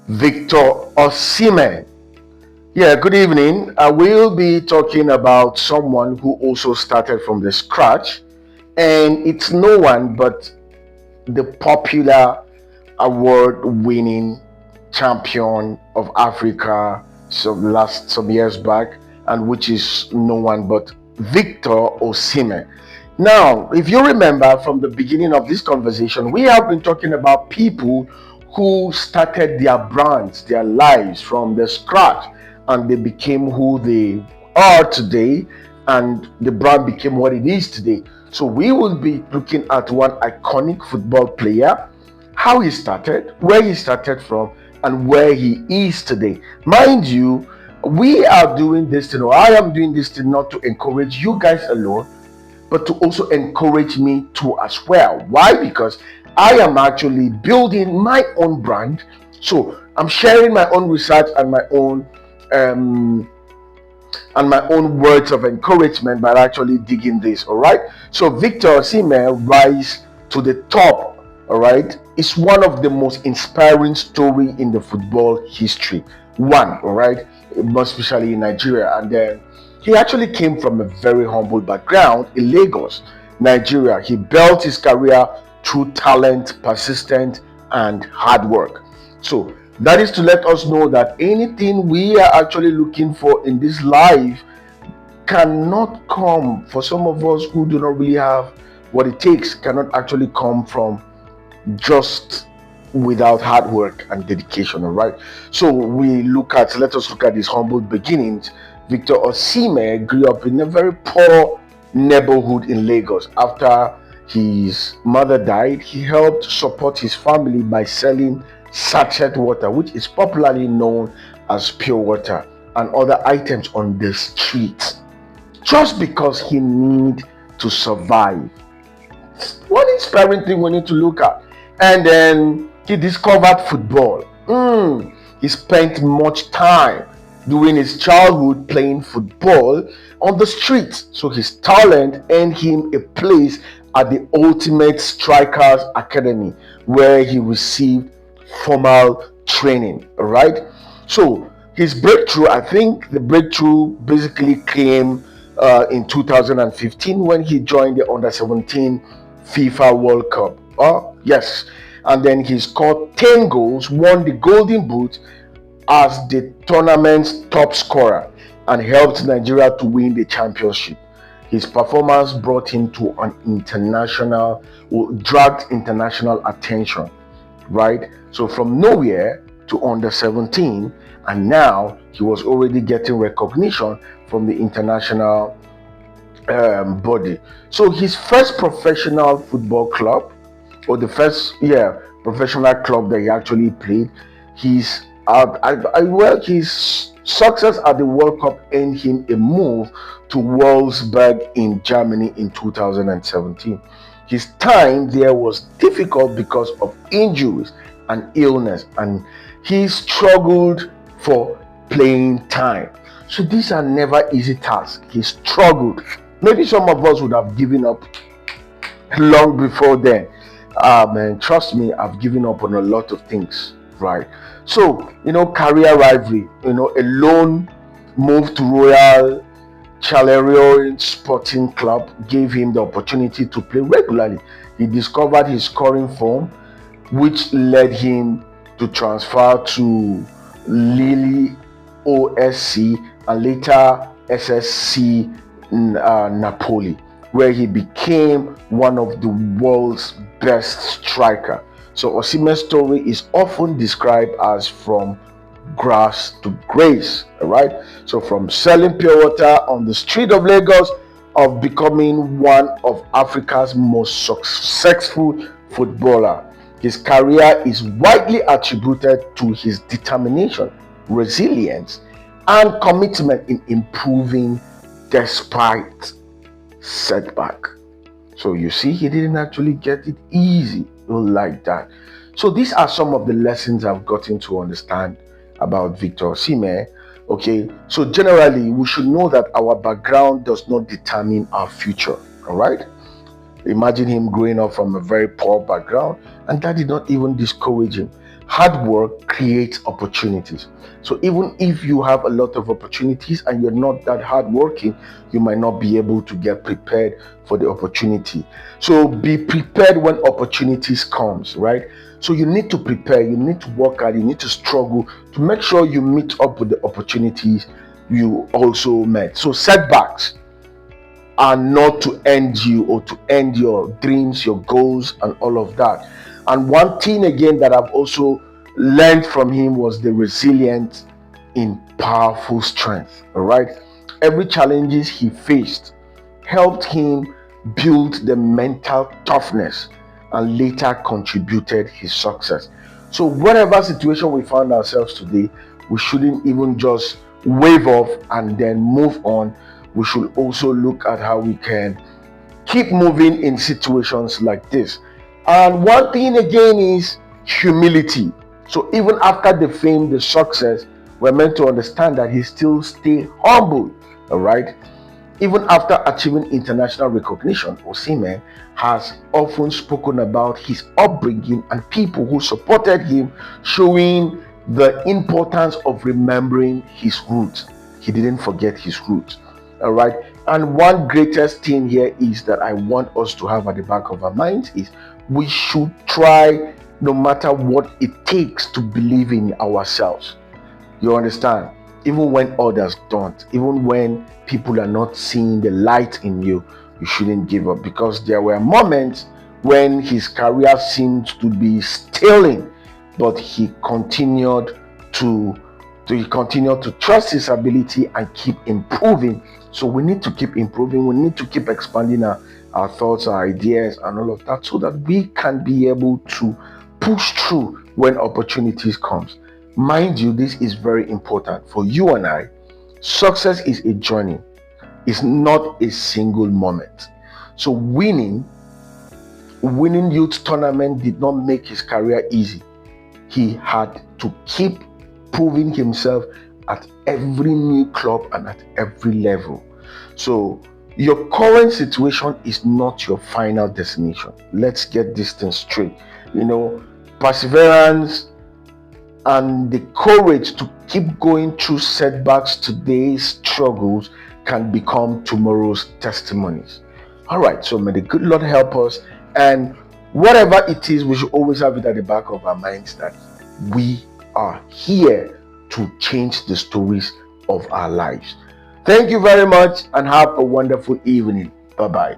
Victor Osimhen. Yeah, good evening. I will be talking about someone who also started from the scratch, and it's no one but the popular award-winning champion of Africa some years back, and which is no one but Victor Osimhen. Now, if you remember from the beginning of this conversation, we have been talking about people who started their brands, their lives from the scratch, and they became who they are today, and the brand became what it is today. So we will be looking at one iconic football player, how he started, where he started from, and where he is today. Mind you, we are doing this thing, or I am doing this thing not to encourage you guys alone, but to also encourage me too as well. Why? Because I am actually building my own brand. So I'm sharing my own research um, and my own words of encouragement by actually digging this. All right. So Victor Osimhen rise to the top. All right, is one of the most inspiring story in the football history. One. All right, most especially in Nigeria, and then he actually came from a very humble background in Lagos, Nigeria. He built his career through talent, persistence, and hard work. So that is to let us know that anything we are actually looking for in this life cannot come, for some of us who do not really have what it takes, cannot actually come from just without hard work and dedication. All right, so let us look at his humble beginnings. Victor Osimhen grew up in a very poor neighborhood in Lagos. After his mother died, he helped support his family by selling sachet water, which is popularly known as pure water, and other items on the streets, just because he need to survive. One inspiring thing we need to look at. And then he discovered football. He spent much time during his childhood playing football on the streets. So his talent earned him a place at the Ultimate Strikers Academy, where he received formal training. All right. So his breakthrough, I think the breakthrough basically came in 2015 when he joined the Under 17 FIFA World Cup. Oh, yes. And then he scored 10 goals, won the Golden Boot as the tournament's top scorer, and helped Nigeria to win the championship. His performance brought him to dragged international attention, right? So from nowhere to under 17, and now he was already getting recognition from the international body. So his first professional football club, or the first professional club that he actually played, his his success at the World Cup earned him a move to Wolfsburg in Germany in 2017. His time there was difficult because of injuries and illness, and he struggled for playing time. So these are never easy tasks. He struggled. Maybe some of us would have given up long before then. Man, trust me, I've given up on a lot of things, right? So, career rivalry, a loan move to Royal Charleroi Sporting Club gave him the opportunity to play regularly. He discovered his scoring form, which led him to transfer to Lille OSC and later SSC Napoli, where he became one of the world's best striker. So Osimhen's story is often described as from grass to grace. All right. So from selling pure water on the street of Lagos, of becoming one of Africa's most successful footballer. His career is widely attributed to his determination, resilience, and commitment in improving despite setback. So you see, he didn't actually get it easy like that. So these are some of the lessons I've gotten to understand about Victor Osimhen. Okay, so generally we should know that our background does not determine our future. All right. Imagine him growing up from a very poor background, and that did not even discourage him. Hard work creates opportunities. So even if you have a lot of opportunities and you're not that hardworking, you might not be able to get prepared for the opportunity. So be prepared when opportunities comes, right? So you need to prepare, you need to work hard, you need to struggle to make sure you meet up with the opportunities you also met. So setbacks are not to end you or to end your dreams, your goals, and all of that. And one thing again that I've also learned from him was the resilience in powerful strength. All right. Every challenges he faced helped him build the mental toughness and later contributed his success. So whatever situation we found ourselves today, we shouldn't even just wave off and then move on. We should also look at how we can keep moving in situations like this. And one thing again is humility. So even after the fame, the success, we're meant to understand that he still stay humble. All right. Even after achieving international recognition, Osimhen has often spoken about his upbringing and people who supported him, showing the importance of remembering his roots. He didn't forget his roots. All right. And one greatest thing here is that I want us to have at the back of our minds is we should try, no matter what it takes, to believe in ourselves. You understand? Even when others don't, even when people are not seeing the light in you, you shouldn't give up, because there were moments when his career seemed to be stealing, but he continued to trust his ability and keep improving. So we need to keep improving. We need to keep expanding our thoughts, our ideas, and all of that, so that we can be able to push through when opportunities comes. Mind you, this is very important for you and I. Success is a journey. It's not a single moment. So winning youth tournament did not make his career easy. He had to keep proving himself at every new club and at every level. So your current situation is not your final destination. Let's get this thing straight. Perseverance and the courage to keep going through setbacks, today's struggles, can become tomorrow's testimonies. All right, so may the good Lord help us. And whatever it is, we should always have it at the back of our minds that we are here to change the stories of our lives. Thank you very much and have a wonderful evening. Bye bye.